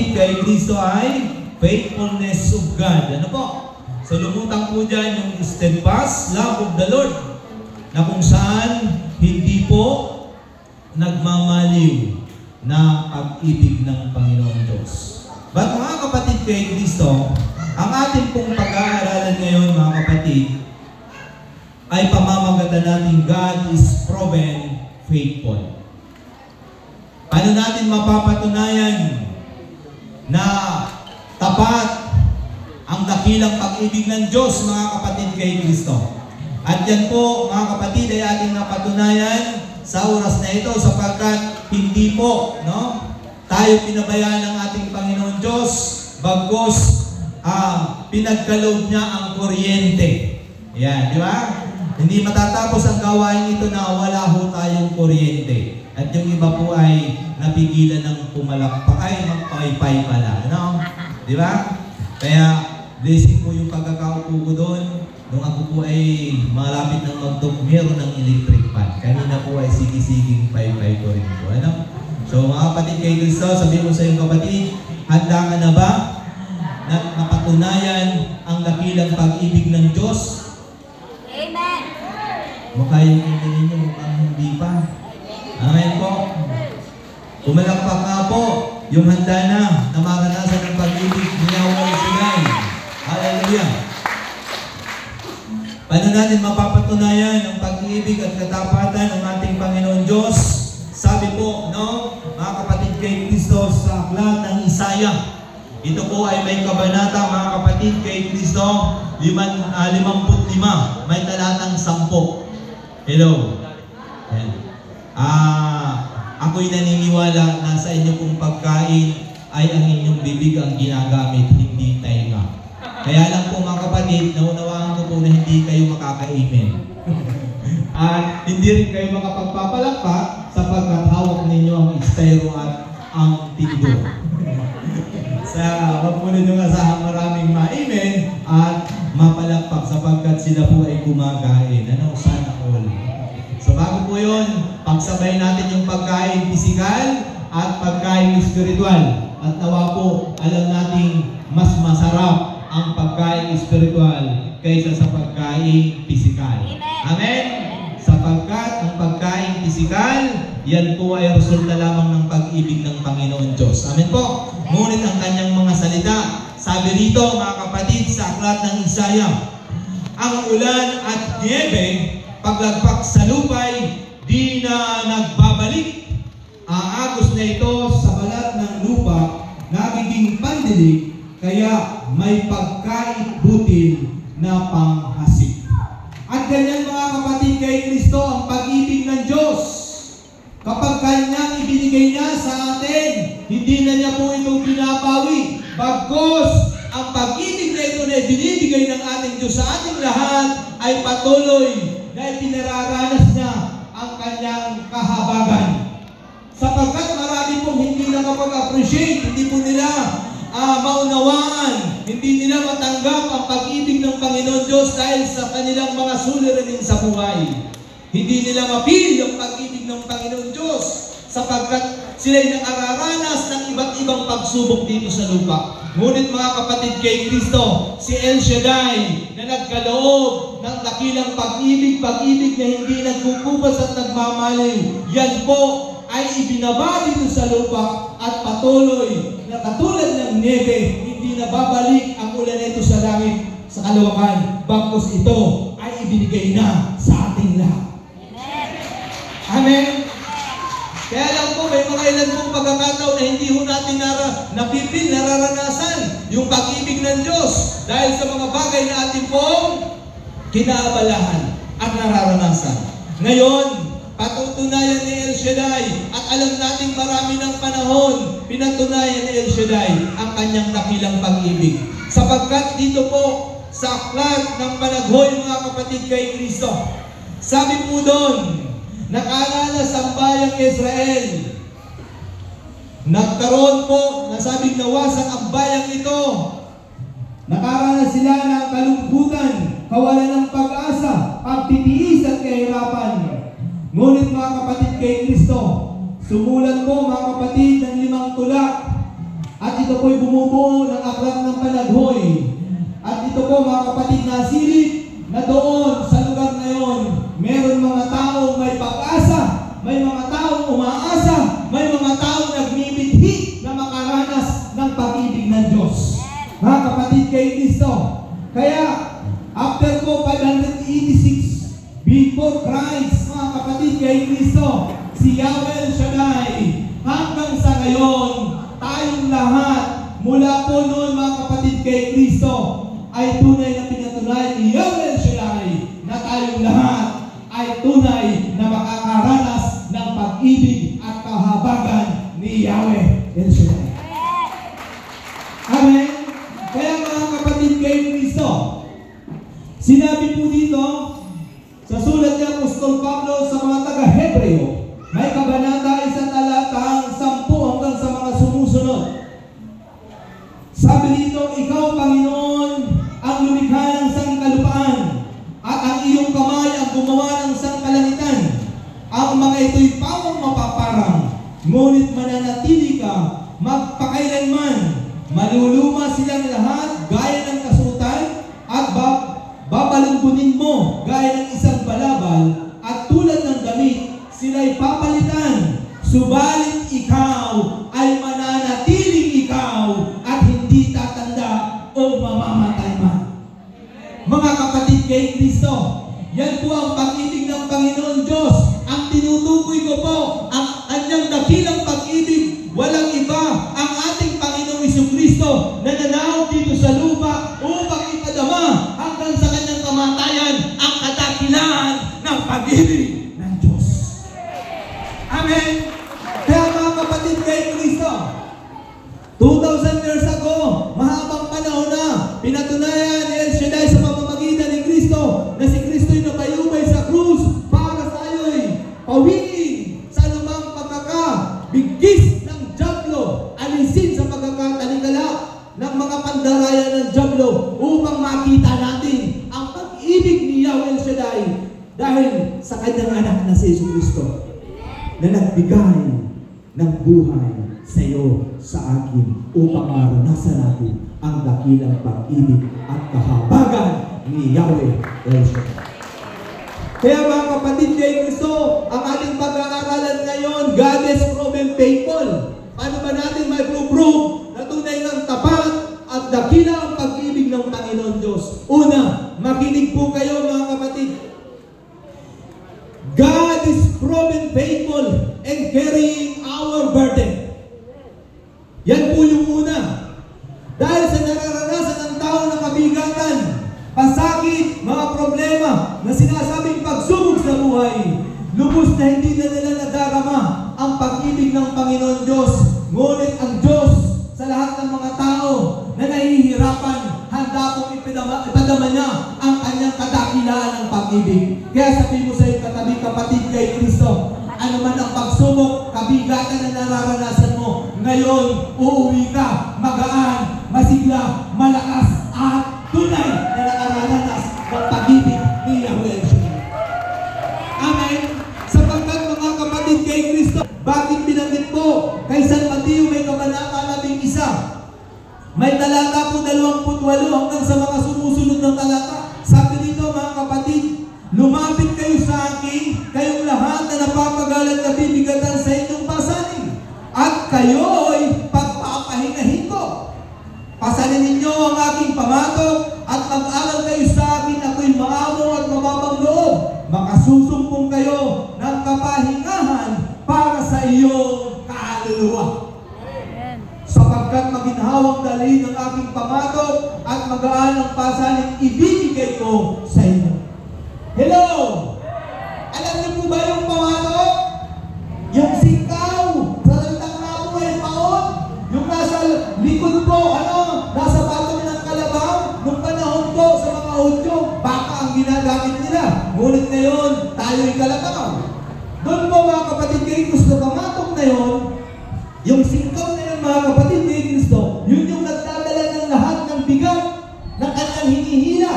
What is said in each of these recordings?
kapatid, kay Kristo ay faithfulness of God. Ano po? So lumutang po dyan yung steadfast love of the Lord, na kung saan hindi po nagmamaliw na pag-ibig ng Panginoon Diyos. But mga kapatid, kay Kristo, ang ating pong pag-aaralan ngayon, mga kapatid, ay pamamagatan natin God is proven faithful. Paano natin mapapatunayan na tapat ang dakilang pag-ibig ng Diyos, mga kapatid, kay Kristo? At yan po, mga kapatid, ay ating napatunayan sa oras na ito, sapagkat hindi po tayo pinabayaan ng ating Panginoon Diyos, bagkus pinagkaloob niya ang kuryente. Yan, di ba? Hindi matatapos ang gawain ito na wala ho tayong kuryente. At yung iba po ay napigilan ng pumalakpak, ay magpaypay pala. Ano? Di ba? Kaya, blessing po yung pagkakaupo ko doon. Nung ako po ay malapit ng magdok, meron ng electric fan. Kanina po ay sige-siging paypay ko rin po. Ano? So mga kapatid, kay Kristo, sabihin ko sa iyong kapatid, handa ka na ba na napatunayan ang dakilang pag-ibig ng Diyos? Amen. Mukha yung hindi ninyo, mukhang hindi pa. Amen po. Pumalakpak nga po yung handa na maranasan ng pag-ibig ni Yahweh Sinai. Hallelujah. Paano natin mapapatunayan ang pag-ibig at katapatan ng ating Panginoon Diyos? Sabi po, mga kapatid, kay Kristo sa aklat ng Isaya. Ito po ay may kabanata, mga kapatid, kay Kristo, 55, may talatang 10. Hello. Ayan. Ako'y naniniwala na sa inyo pong pagkain ay ang inyong bibig ang ginagamit, hindi tainga. Kaya lang po, mga kapatid, naunawaan ko po na hindi kayo makaka-amen. At hindi rin kayo makapagpapalakpak sapagkat hawak ninyo ang estero at ang tinidor. Wag mo ninyo asahan maraming ma-amen at mapalakpak sapagkat sila po ay kumakain. Ano? Sana all. So bago po yun, pagsabay natin yung pagkain pisikal at pagkain spiritual. At nawa po, alam nating mas masarap ang pagkain spiritual kaysa sa pagkain pisikal. Amen? Sapagkat ang pagkain pisikal, yan po ay resulta lamang ng pag-ibig ng Panginoon Diyos. Amen po? Ngunit ang kanyang mga salita, sabi rito, mga kapatid, sa aklat ng Isaya, ang ulan at niebe, paglagpak sa lupay, di na nagbabalik. Ang agos na ito sa balat ng lupa, nagiging pandilig, kaya may pagkain butil na panghasik. At ganyan, mga kapatid, kay Kristo ang pag-ibig ng Diyos. Kapag kanyang ibinigay niya sa atin, hindi na niya po ito pinapawi. Bagkus, ang pag-ibig na ito na binibigay ng ating Diyos sa ating lahat ay patuloy na pinararanas niya ang kanyang kahabagan. Sapagkat marami pong hindi nakapag-appreciate, hindi po nila maunawaan, hindi nila matanggap ang pag-ibig ng Panginoon Diyos dahil sa kanilang mga suliranin sa buhay. Hindi nila mapili ang pag-ibig ng Panginoon Diyos sapagkat sila'y nakararanas ng iba't ibang pagsubok dito sa lupa. Ngunit mga kapatid, kay Kristo, si El Shaddai na nagkaloob ng dakilang pag-ibig na hindi nagkukubas at nagmamaliw, yan po ay ibinaba dito sa lupa at patuloy na katulad ng nebe, hindi na babalik ang ulan nito sa langit sa kalawakan. Bagkus ito ay ibinigay na sa ating lahat. Amen? Kaya lang po, may mga ilan pong pagkakataon na hindi ho natin nararanasan yung pag-ibig ng Diyos dahil sa mga bagay na ating pong kinaabalahan at nararanasan. Ngayon, patutunayan ni El Shaddai at alam nating marami ng panahon pinatunayan ni El Shaddai ang kanyang dakilang pag-ibig. Sapagkat dito po sa aklat ng panaghoy, mga kapatid, kay Kristo, sabi po doon, nakaranas ang bayang Israel. Nagkaroon po, nasabing nawasak ang bayang ito. Nakaranas sila ng kalungkutan, kawalan ng pag-asa, pagtitiis at kahirapan. Ngunit mga kapatid, kay Kristo, sumulat po, mga kapatid, ng 5 tula At ito po'y bumubuo ng aklat ng panaghoy. At ito po mga kapatid nasilip na doon sa lugar na yon, meron mga taong may pag-asa, may mga taong umaasa, may mga taong nagmimithi na makaranas ng pag-ibig ng Diyos. Mga kapatid kay Kristo. Kaya, after po 586 before Christ, mga kapatid kay Kristo, si Yahweh El Shaddai, hanggang sa ngayon, tayong lahat, mula po noon mga kapatid kay Kristo, ay tunay na pinatunayan ni Yahweh El Shaddai na tayong lahat ay tunay na makakaranas ng pag-ibig at kahabagan ni Yahweh El Shaddai. Amen? Kaya mga kapatid kay Kristo, sinabi po dito sa sulat ni Apostol Pablo sa mga taga-Hebreo, may kabanata 1 talatang 10 hanggang sa mga sumusunod. Sabi dito, ikaw Panginoon ang lumikha ng sangkalupaan at ang iyong kamay ang gumawa ng sangkalangitan. Ang mga ito'y pawang mapaparang, ngunit mananatili ka magpakailanman. Maluluma silang lahat gaya ng kasutan at babalunggunin mo gaya ng isang balabal at tulad ng damit sila'y papalitan. Subalit ikaw ay mananatiling ikaw at hindi tatanda o mamamatay man. Mga kapatid kay Kristo, yan po ang pag-ibig ng Panginoon Diyos. Ang tinutukoy ko po, ang kanyang dakilang pag-ibig, walang iba, ang ating Panginoong Jesucristo na nanahog dito sa lupa upang ipadama hanggang sa kanyang kamatayan ang kadakilaan ng pag-ibig ng Diyos. Amen. Kaya mga kapatid kay Kristo, 2,000 years ago, mahabang panahon na, pinatunayan ni El Shaddai sa pamamagitan ni Kristo na si Kristo'y napayubay sa krus para sa ayo'y pawingin sa anumang pagkakabigkis ng dyablo, alisin sa pagkakatalikala ng mga pandaraya ng dyablo upang makita natin ang pag-ibig ni Yahweh El Shaddai dahil sa kanyang anak na si Jesucristo na nagbigay ng buhay sa iyo, sa akin, upang maranasan natin ang dakilang pag-ibig at kahabagan ni Yahweh El Shaddai. Kaya mga kapatid kay Kristo, ang ating pag-aaralan ngayon, God is proven faithful. Paano ba natin may prove na tunay ng tapat at dakila ang pag-ibig ng Panginoon Diyos? Una, makinig po kayo mga kapatid. God is proven faithful in carrying our burden. Yan po yung una. Dahil sa nararanasan ng tao ng kabigatan, pasakit, mga problema na sinasabing pagsubok sa buhay, lubos na hindi na nila nadarama ang pag-ibig ng Panginoon Diyos. Ngunit ang Diyos sa lahat ng mga tao na nahihirapan, handa pong ipadama niya ang kanyang kadakilaan ng pag-ibig. Kaya sabi mo sa iyong katabi, kapatid kay Kristo, ano man ang pagsubok, kabigatan na nararanasan mo, ngayon, uuwi ka, magaan, masigla, malakas, at tunay na nakaranas ng pag-ibig ni Yahweh El Shaddai. Amen? Sapagkat mga kapatid kay Kristo, bakit binanggit po? Kay San Mateo may kabanata 11. May talata po 28 hanggang sa mga sumusunod ng talata. Sabi dito mga kapatid, lumapit kayo sa akin, kayong lahat na napapagalan na bibigatan sa inyong pasanin, at kayo'y pagpapahingahin ko. Pasanin ninyo ang aking pamatok at mag-aral kayo sa akin, ako'y maamo at mababang loob. Makasusumpong kayo ng kapahingahan para sa iyong kaluluwa. Sapagkat maginhawang dalhin ng aking pamatok at magaan ang pasanin ibibigay ko sa inyo. Hello! Alam niyo po ba yung pamatok? Yung sikaw sa lantang nabo ay paon? Yung nasa likod po, nasa bato ng kalabaw? Nung panahon po sa mga Hudyo, baka ang ginagamit nila. Ngunit ngayon, tayo'y kalabaw. Doon po mga kapatid kay Kristo, pamatok na yun, yung sikaw na yun mga kapatid kay Kristo, yun yung nagdadala ng lahat ng bigat ng kanyang hinihila.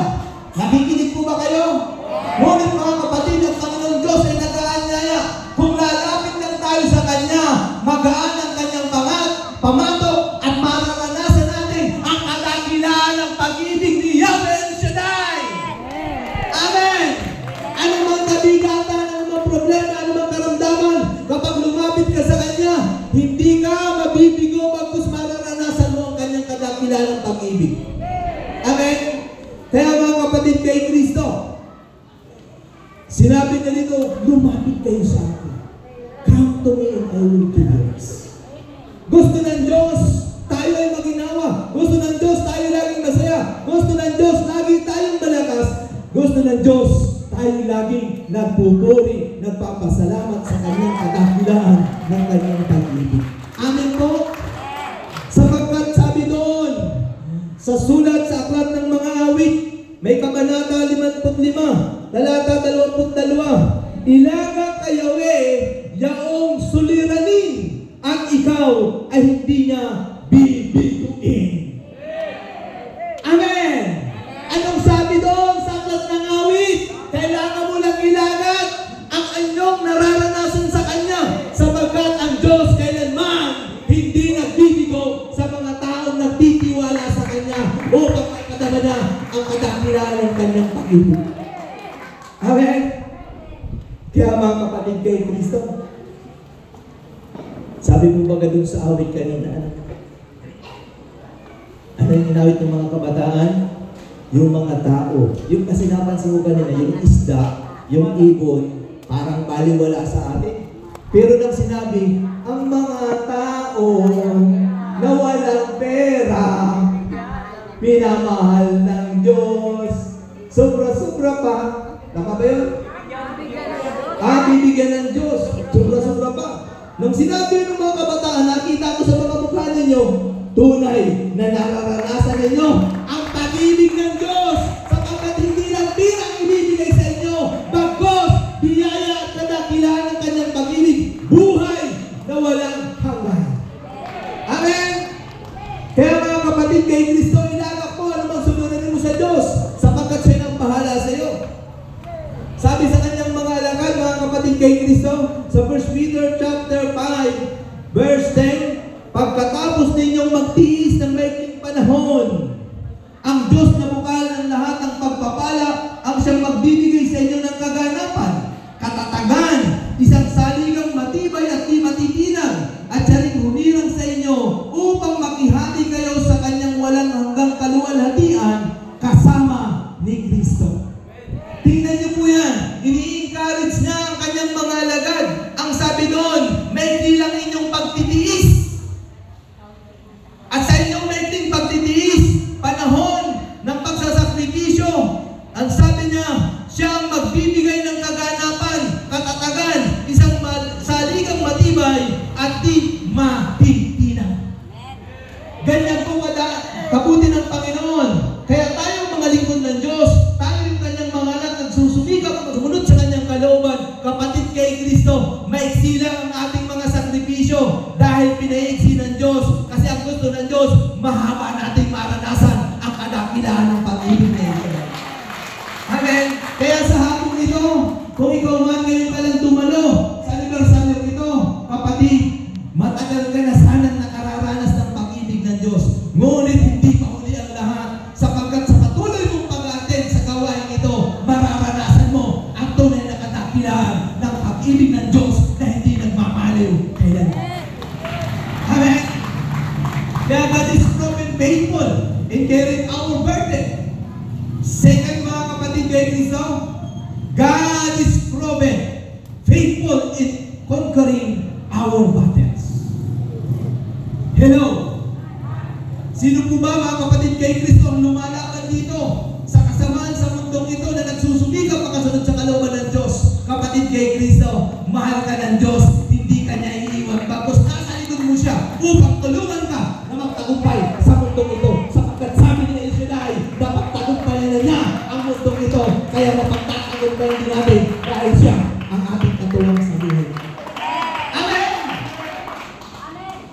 Nakikinig po ba kayo? Ngunit mga kapatid, ang Panginoon Diyos ay nag-aanyaya. Kung lalapit lang tayo sa Kanya, magaan ang Kanyang pamatok at pag-ibig. Amen? Kaya mga kapatid kay Kristo, sinabi na nito, lumapit kayo sa akin. Come to me and I will give you rest. Gusto ng Diyos, tayo ay maginawa. Gusto ng Diyos, tayo laging masaya. Gusto ng Diyos, lagi tayong malakas. Gusto ng Diyos, tayo laging nagpupuri, nagpapasalamat sa kanyang kadakilaan ng kanyang pag-ibig. Amen po? Sapagkat sabi doon, sa sulat sa Aklat ng Mga Awit, may kabanata 55, talata 22, ilaga kayawe, yaong suliranin, at ikaw ay hindi niya bibiguin. Amen! Anong sabi doon sa Aklat ng Awit? Kailangan mo lang ilagat ang anyong nararanasan sa Kanya, sapagkat ang Diyos kailanman hindi nagbibigo sa mga taong nagtitiwala sa Kanya upang makadama na ang kadakilaan ng Kanyang pag-ibig. Amen? Kaya mga kapatid kay Kristo, sabi mo ba dun sa awit kanina? Ano yung inawit ng mga kabataan? Yung mga tao. Yung kasi napansin mo kanina, yung isda, yung ibon, parang baliwala sa atin. Pero nang sinabi, ang mga tao na walang pera, pinamahal ng Diyos. Sobra-sobra pa. Tama ba yun? Bibigyan ng Diyos. Sobra-sobra pa. Nung sinabi ng mga kabataan, nakita ko sa mga mukha ninyo, tunay na nararanasan ninyo ang pag-ibig ng Diyos, sapagkat hindi lang birang ibibigay sa inyo, bagos, biyaya at kadakilaan ng kanyang pag-ibig, buhay na walang hanggan. Amen? Kaya mga kapatid kay Kristo, ilagak mo, ano mang sunurin mo sa Diyos, sapagkat siya nang bahala sa iyo. Sabi sa kanyang mga alagad, mga kapatid kay Kristo, sa 1 Peter chapter 5, verse 10, pagkatapos ninyong magtiis ng maikling panahon, ang Diyos na bukal ng lahat ng pagpapala ang siyang magbibigay sa inyo ng kaganapan, katatagan, isang saligang matibay at di matitinag, at siya rin humirang sa inyo upang makihati kayo sa kanyang walang hanggang kaluwalhatian kasama ni Kristo. Tingnan niyo po yan. Ini-encourage niya ang kanyang mga alagad. Ang sabi doon, maikli lang inyong pagtitiis. At sa inyong maikling pagtitiis, panahon ng pagsasakripisyo, ang sabi niya, siya ang magbibigay ng kaganapan, katatagan, isang saligang matibay at di matitinag. Ganyan po kabuti ng Panginoon. Kaya tayong mga lingkod ng Diyos, tayo yung kanyang mga anak, nagsusumikap, sumunod sa kanyang kalooban, kapatid kay Kristo, maiksi lang ang ating mga sakripisyo dahil pinaiksi ng Diyos. Kasi ang gusto ng Diyos, mahaba nating maranasan ang kadakilaan ng pag-ibig na ito. Amen? Kaya sa hapong ito, kung ikaw man ngayon ka lang dumalo sa anibersaryo ito, kapatid, matagal ka na sanang nakararanas ng pag-ibig ng Diyos. Ngunit hindi pa huli ang lahat, sapagkat sa patuloy mong pag-attend sa gawain ito, mararanasan mo ang tunay na kadakilaan ng pag-ibig ng Diyos na hindi nagmamaliw kailanman. Amen? Kaya God is proven faithful in carrying our burden. Second, mga kapatid kay Kristo, God is proven faithful in conquering our battles. Hello? Sino po ba, mga kapatid kay Kristo, ang lumalaban dito sa kasamaan sa mundong ito na nagsusumikap makasunod sa kalooban ng Diyos? Kapatid kay Kristo, mahal ka ng Diyos, hindi ka niya iiwan. Bagos nasa likod mo siya upang tulungan ka na magtagumpay sa mundong ito. Sapagkat sabi ni Elshadai, dapat tagumpayan na niya ang mundong ito. Kaya mapagtatagumpayan din natin dahil siya ang ating katulong sa buhay. Amen!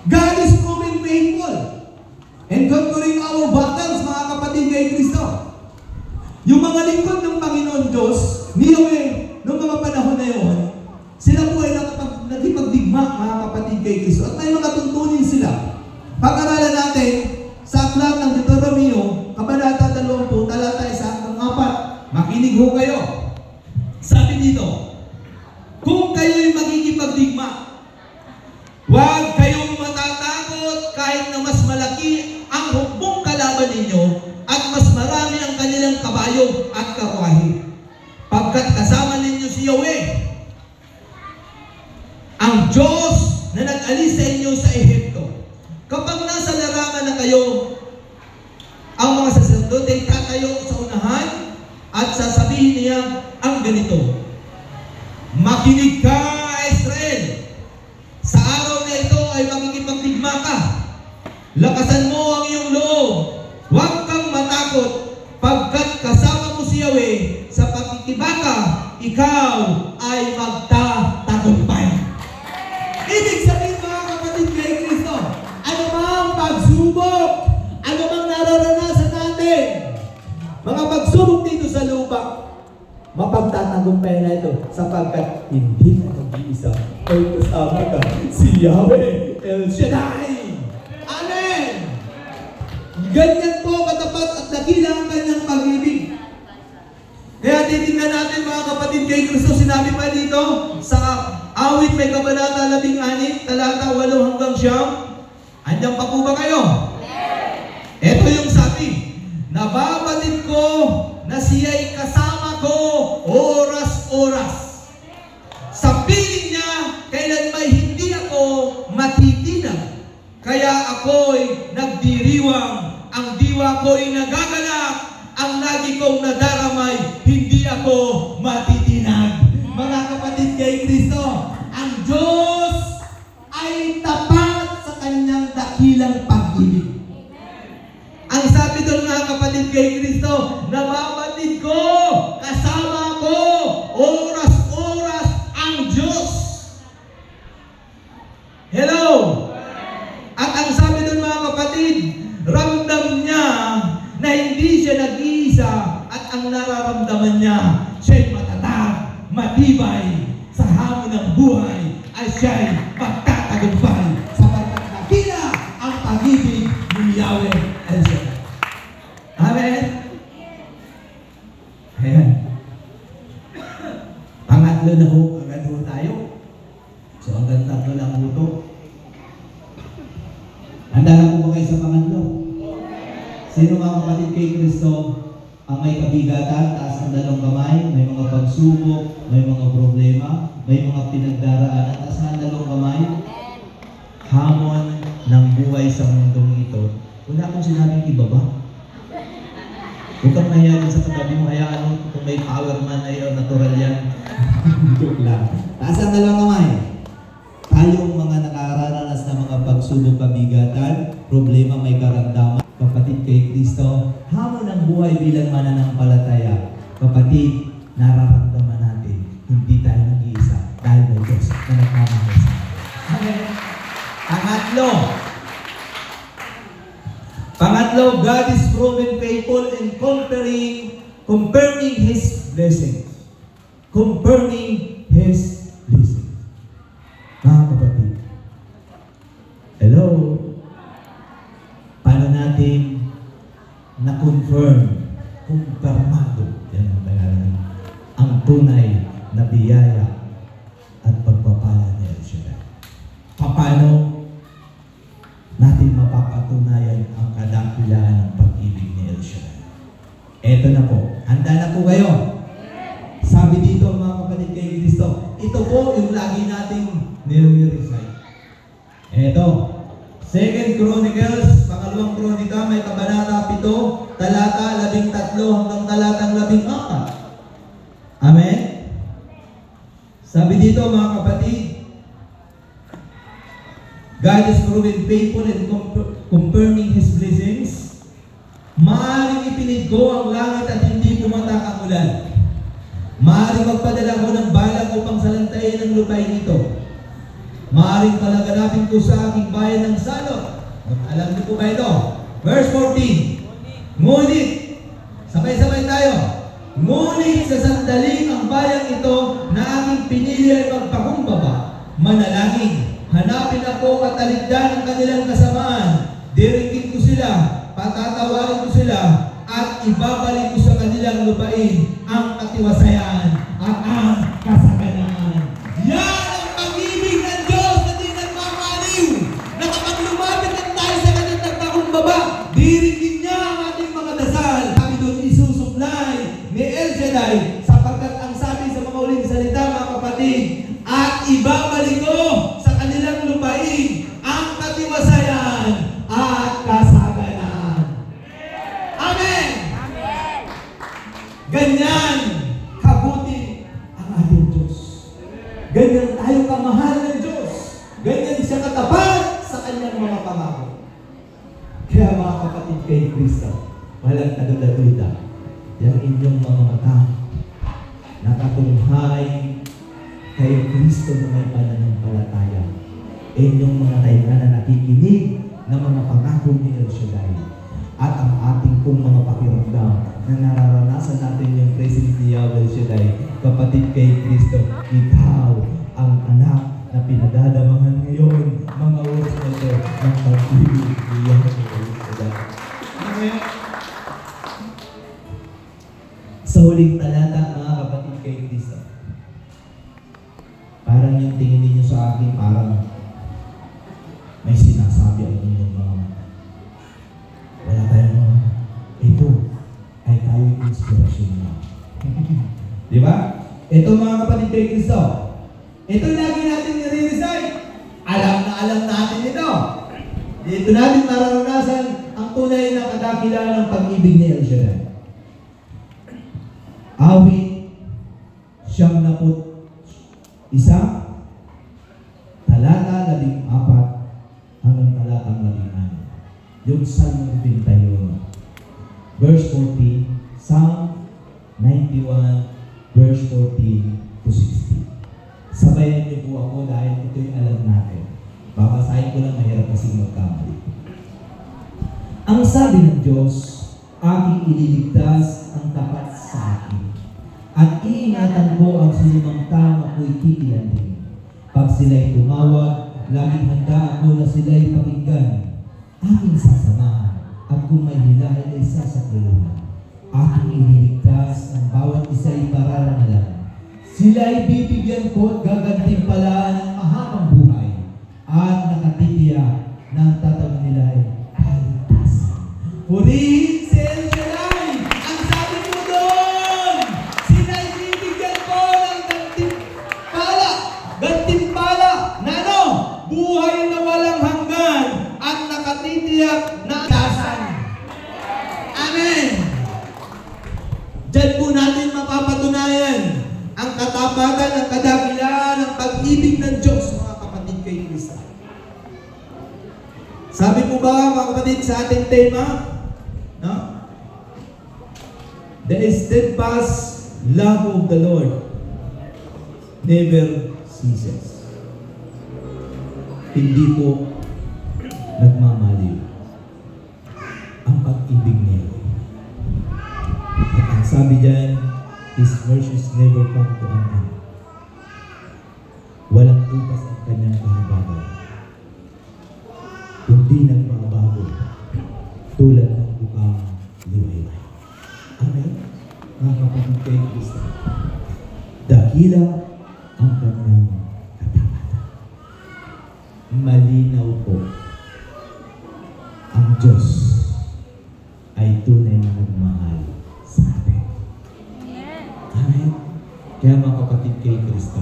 God is proven faithful and conquering our battles, mga kapatid kay Kristo. Yung mga lingkod ng Panginoon Diyos, ni Yahweh, noong mga panahon na yun, sila po ay nagipagdigma, mga kapatid kay Kristo. At may mga tuntunin sila. Pag-aralan natin sa aklat ng Deuteronomio, kabanata 20, talata 1-4. Makinig ho kayo. Sabi dito, kung kayo'y magkikipagdigma, huwag kayong matatakot kahit na mas malaki ang hukbong kalaban ninyo at mas marami ang kanilang kabayo at karwahe. Pagkat kasama ninyo si Yahweh, ang Diyos na nag-alis sa inyo sa Ehipto. Kapag nasa larangan na kayo, ang mga saserdote ay tatayo sa unahan at sasabihin niya ang ganito: makinig ka, Israel! Sa araw na ito ay makikipagdigma ka. Lakasan mo ang iyong loob. Huwag kang matakot, pagkat kasama mo si Yahweh sa pagkikibaka, ikaw ay magtatagumpay. Ibig sabihin, mga kapatid kay Kristo, ano mang pagsubok, ano mang nararanasan natin, mga pagsubok dito sa lupa, mapagtatagumpay na ito sapagkat hindi na nag-iisa ay kasama ka, si Yahweh El Shaddai. Amen! Ganyan po katapat at dakila ang kanyang pag-ibig. Kaya titingnan natin, mga kapatid kay Kristo, sinabi pa dito sa awit may kabanata 16, talata 8 hanggang 9. Andiyan pa po ba kayo? Ito yung sabi, nababatid ko na siya'y kasama ko oras-oras. Sa piling niya, kailan may hindi ako matitinag. Kaya ako'y nagdiriwang, ang diwa ko'y nagagalak, ang lagi kong nadaramay, hindi ako matitinag. Mga kapatid kay Kristo, ang Diyos ay tapat sa kanyang dakilang pag-ibig. Ang sabi doon, mga kapatid kay Kristo, nababatid ko, kasama ko, oras-oras ang Diyos. Hello? At ang sabi doon, mga kapatid, ramdam niya na hindi siya nag-iisa at ang nararamdaman niya, siya'y matatag, matibay sa hamon ng buhay ay siya'y magtatagumpay sapagkat nakila ang pag-ibig ni Yahweh El Shaddai. Amen? Ayan. Pangatlo na ho, agad ho tayo. So hanggang tatlo lang ho ito. Handa na po ba kayo sa pangatlo? Sino mga kapatid kay Kristo ang may kabigatan, taas ang dalawang kamay, may mga pagsubok, may mga problema, may mga pinagdaraanan, taas ang dalawang kamay? Hamon ng buhay sa mundong ito. Wala akong sinabing ibaba. Huwag kang mahiyain sa katabi mo, hayaan mo kung may power man ay natural yan. Joke lang. Taas ang dalawang kamay. Tayong mga nakaranas ng mga pagsubok, kabigatan, problema, may karamdaman. Kapatid kay Kristo, hamon ng buhay bilang mananampalataya. Kapatid, nararamdaman natin, hindi tayo nag-iisa dahil may Diyos na nagmamahal sa atin. Pangatlo, God is proven faithful in confirming His blessings. Confirming His blessings. Mga kapatid, hello? Paano natin na-confirm, kumpirmado, yan ang tagalog, ang tunay na biyaya at pagpapala ni El Shaddai? Paano natin mapapatunayan ang kadakilaan ng pag-ibig ni El Shaddai? Eto na po. Handa na po kayo? Sabi dito, mga kapatid kay Kristo, ito po yung lagi nating nire-recite. Eto, 2 Chronicles, pangalawang kronika, may kabanata 7, talata 13 hanggang talatang 14. Amen? Sabi dito, mga kapatid, God is proven faithful in confirming His blessings. Maaaring ipiniggo ang langit at hindi pumatak ang ulan. Maaaring magpadala ko ng balang upang salantayin ang lupain ito. Maaaring palaganapin ko sa aking bayan ng salot. Alam niyo po ba ito? Verse 14. Ngunit, sabay-sabay tayo. Ngunit sa sandaling ang bayang ito na aking pinili ay magpakumbaba, manalangin. Hanapin ako at taligdan ang kanilang kasamaan. Dirikin ko sila, patatawarin ko sila, at ibabalik ko sa kanilang lupain ang katiwasayan at ang kasaganaan. Yan ang pag-ibig ng Diyos na di nagmamaliw, na kapag lumapit lang tayo sa kanyang nagpakumbaba, dirikin niya ang Kaya mga kapatid kay Kristo, walang kaduda-duda, yung inyong mga mata nakatunghay kay Kristo na may pananampalataya. Inyong mga tainga na nakikinig ng mga pangako ni El Shaddai. At ang ating pong mga pakiramdam na nararanasan natin yung presence ni Yahweh El Shaddai, kapatid kay Kristo, ikaw ang anak na pinadadamahan ngayon, mga oras na ito, ng pag-ibig ni Yahweh El Shaddai. Amen. Sa huling talata, mga kapatid kay Kristo, parang yung tingin ninyo sa akin, parang may sinasabi ang inyong mga mata. Wala tayong mga, ito ay tayong inspirasyon na. Di ba? Ito mga kapatid kay Kristo, ito lagi natin nire-recite. Alam natin ito. Dito natin mararanasan ang tunay na kadakilaan ng pag-ibig ni El Shaddai. Awit 71, talata 14 hanggang talata 16. Yung Psalm 21, verse 14, Psalm 91, verse 14 to 16. Sabayan niyo po ako dahil ito'y alam natin. Babasahin ko lang, mahirap kasing magkamali. Ang sabi ng Diyos, aking ililigtas ang tapat sa akin, at iingatan ko ang sinumang tama ko'y kikilanhin. Pag sila'y tumawag, laging handa ako na sila'y pakinggan. Aking sasamahan, at kung may hilahin ay sasakriluhan. Aking ililigtas ang bawat isa'y pararangalan. Sila'y bibigyan ko at gagantimpalaan ng mahabang buhay, at nakatitiyak na ang tatag nila ay kaligtasan. Purihin si El Shaddai! Ang sabi mo doon! Sila'y bibigyan ko ng gantimpala na ano? Buhay na walang hanggan at nakatitiyak na kaligtasan. Amen! Diyan po natin mapapatunayan ang katapatan, ang kadakilaan, ang pag-ibig ng Diyos, mga kapatid kay Kristo. Sabi po ba, mga kapatid, sa ating tema, no? The steadfast love of the Lord never ceases. Hindi po nagmamaliw ang pag-ibig niya. At ang sabi dyan, His mercies never come to an end. Walang tupas ang kanyang pangbabago. Hindi nagbabago tulad ng bukang liwayway. Amen? Mga kapatid kay Kristo, dakila ang kanyang katapatan. Malinaw po, ang Diyos ay tunay na nagmahal sa atin. Amen? Kaya mga kapatid kay Kristo,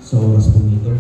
sa oras po nito,